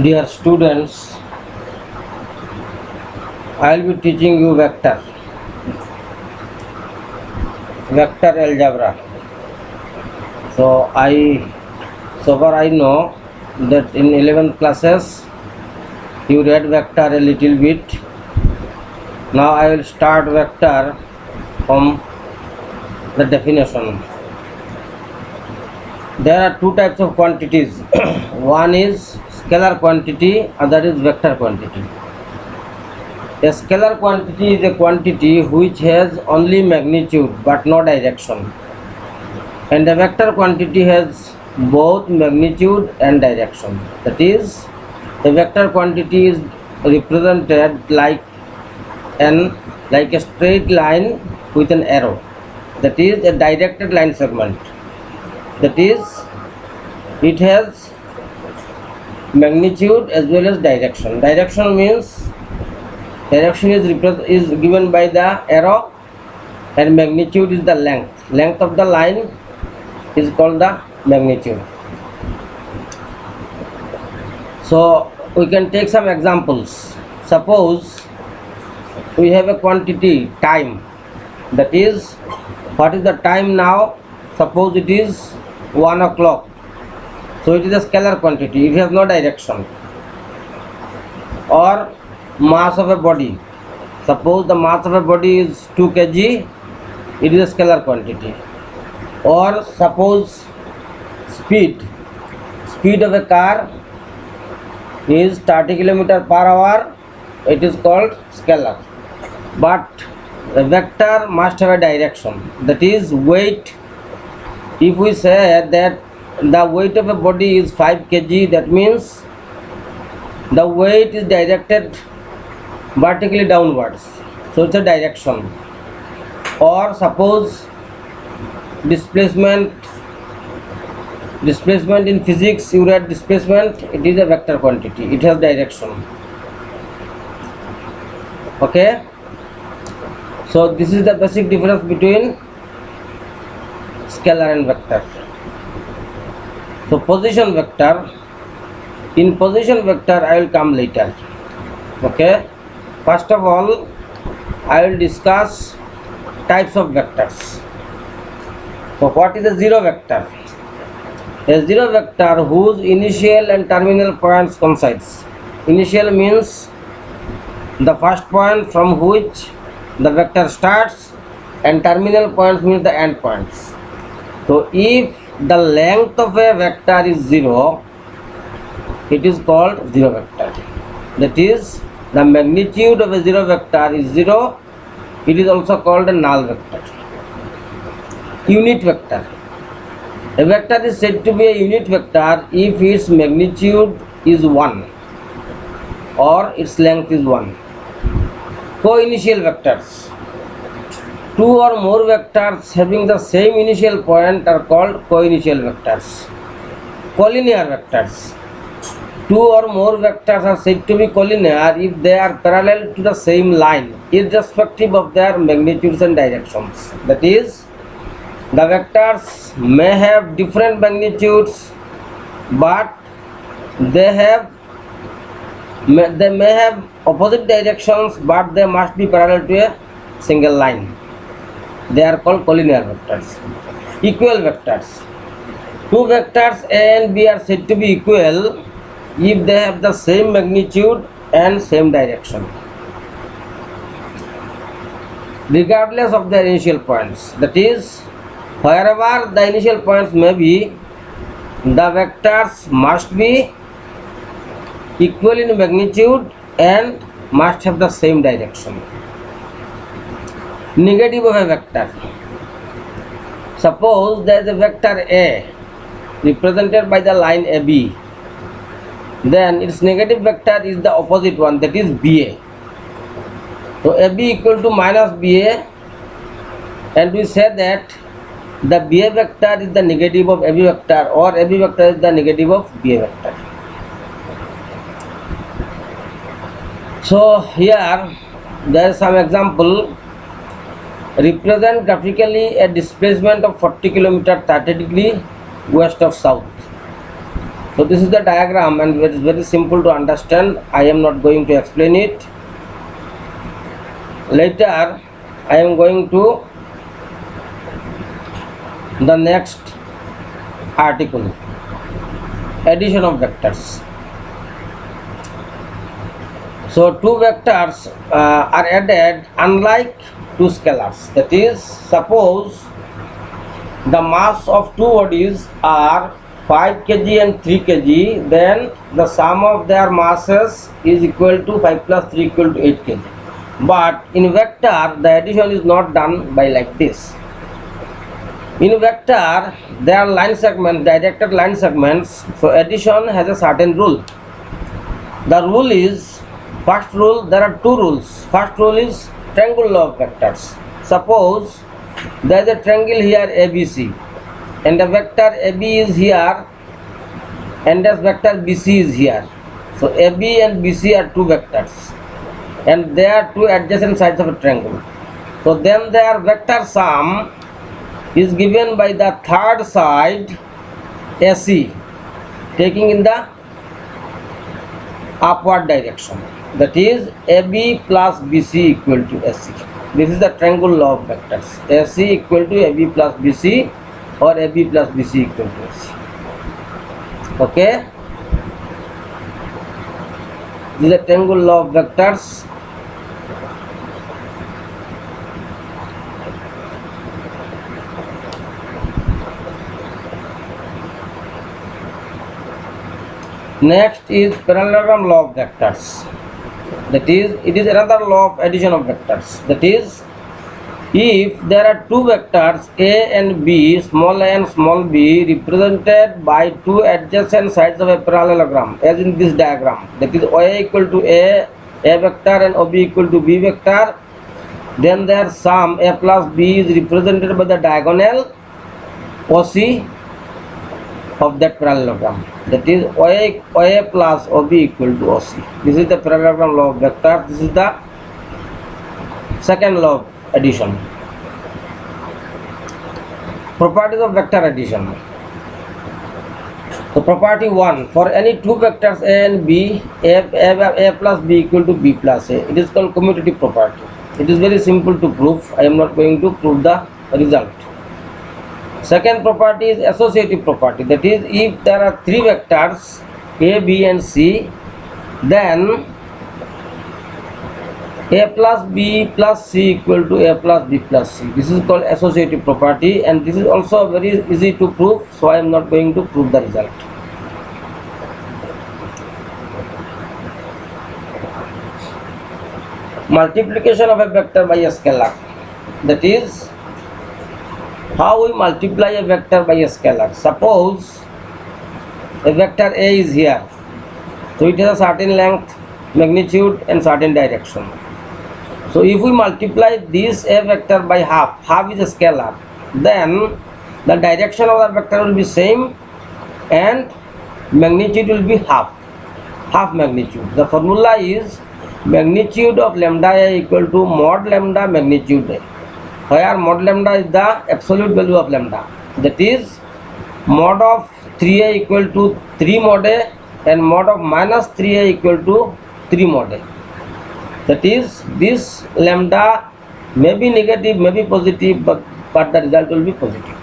Dear students, I will be teaching you vector algebra. So far I know that in 11th classes you read vector a little bit. Now I will start vector from the definition. There are two types of quantities. One is scalar quantity, other is vector quantity. A scalar quantity is a quantity which has only magnitude but no direction, and a vector quantity has both magnitude and direction. That is, a vector quantity is represented like a straight line with an arrow. That is a directed line segment. That is, it has magnitude as well as direction. Direction means direction is given by the arrow, and magnitude is the length of the line is called the magnitude. So we can take some examples. Suppose we have a quantity time. That is, what is the time now? Suppose it is 1 o'clock. So it is a scalar quantity, it has no direction. Or mass of a body. Suppose the mass of a body is 2 kg, it is a scalar quantity. Or suppose speed of a car is 30 km per hour, it is called scalar. But a vector must have a direction. That is weight. If we say that the weight of a body is 5 kg, that means the weight is directed vertically downwards, so it's a direction. Or suppose displacement in physics, you read displacement, it is a vector quantity, it has direction. Okay, so this is the basic difference between scalar and vector. So position vector, in position vector I will come later. Okay, first of all I will discuss types of vectors. So what is a zero vector? A zero vector whose initial and terminal points coincides. Initial means the first point from which the vector starts, and terminal points means the end points. So if the length of a vector is 0, it is called zero vector. That is, the magnitude of a zero vector is 0. It is also called a null vector. Unit vector. A vector is said to be a unit vector if its magnitude is 1 or its length is 1. Co-initial vectors. Two or more vectors having the same initial point are called co-initial vectors. Collinear vectors. Two or more vectors are said to be collinear if they are parallel to the same line, irrespective of their magnitudes and directions. That is, the vectors may have different magnitudes, but they may have opposite directions, but they must be parallel to a single line. They are called collinear vectors. Equal vectors. Two vectors A and B are said to be equal if they have the same magnitude and same direction, regardless of their initial points. That is, wherever the initial points may be, the vectors must be equal in magnitude and must have the same direction. Negative of a vector. Suppose there is a vector A represented by the line AB, then its negative vector is the opposite one, that is BA. So AB equal to minus BA, and we say that the BA vector is the negative of AB vector, or AB vector is the negative of BA vector. So here there is some example. Represent graphically a displacement of 40 km 30 degree west of south. So this is the diagram, and it is very simple to understand. I am not going to explain it. Later I am going to the next article, addition of vectors. So two vectors are added unlike two scalars. That is, suppose the mass of two bodies are 5 kg and 3 kg, then the sum of their masses is equal to 5 plus 3 equal to 8 kg. But in vector, the addition is not done by like this. In vector, there are line segments, directed line segments. So addition has a certain rule. The rule is, first rule, there are two rules. First rule is triangle law of vectors. Suppose there is a triangle here ABC, and the vector AB is here, and this vector BC is here. So AB and BC are two vectors, and they are two adjacent sides of a triangle. So then their vector sum is given by the third side AC, taking in the upward direction. That is, AB plus BC equal to AC. This is the triangle law of vectors. AC equal to AB plus BC, or AB plus BC equal to AC. Okay, this is the triangle law of vectors. Next is parallelogram law of vectors. That is, it is another law of addition of vectors. That is, if there are two vectors A and B, small a and small b, represented by two adjacent sides of a parallelogram, as in this diagram, that is OA equal to A vector, and OB equal to B vector, then their sum A plus B is represented by the diagonal OC of that parallelogram. That is, OA plus OB equal to OC. This is the parallelogram law of vectors. This is the second law of addition. Properties of vector addition. So property 1, for any two vectors A and B, A plus B equal to B plus A, it is called commutative property. It is very simple to prove. I am not going to prove the result. Second property is associative property. That is, if there are three vectors A, B and C, then A plus B plus C equal to A plus B plus C. This is called associative property, and this is also very easy to prove, so I am not going to prove the result. Multiplication of a vector by a scalar. That is, how we multiply a vector by a scalar. Suppose a vector A is here, so it has a certain length, magnitude and certain direction. So if we multiply this A vector by half, half is a scalar, then the direction of the vector will be same and magnitude will be half magnitude. The formula is magnitude of lambda A equal to mod lambda magnitude A, where mod lambda is the absolute value of lambda. That is, mod of 3A equal to 3 mod A, and mod of minus 3A equal to 3 mod A. That is, this lambda may be negative, may be positive, but the result will be positive.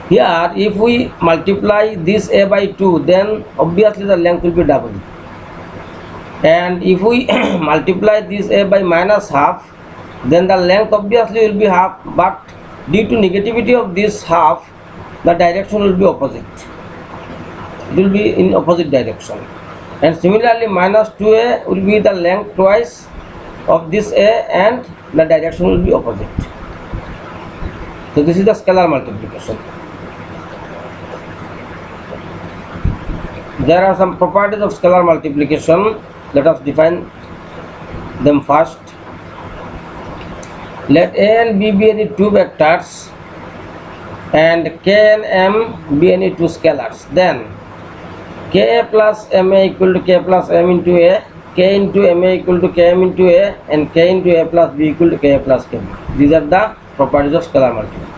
Here, if we multiply this A by 2, then obviously the length will be double. And if we multiply this A by minus half, then the length obviously will be half, but due to negativity of this half, the direction will be opposite. It will be in opposite direction. And similarly, minus 2A will be the length twice of this A, and the direction will be opposite. So this is the scalar multiplication. There are some properties of scalar multiplication. Let us define them first. Let A and B be any two vectors, and K and M be any two scalars. Then Ka plus Ma equal to K plus M into A, K into Ma equal to Km into A, and K into A plus B equal to K plus Kb. These are the properties of scalar multiplication.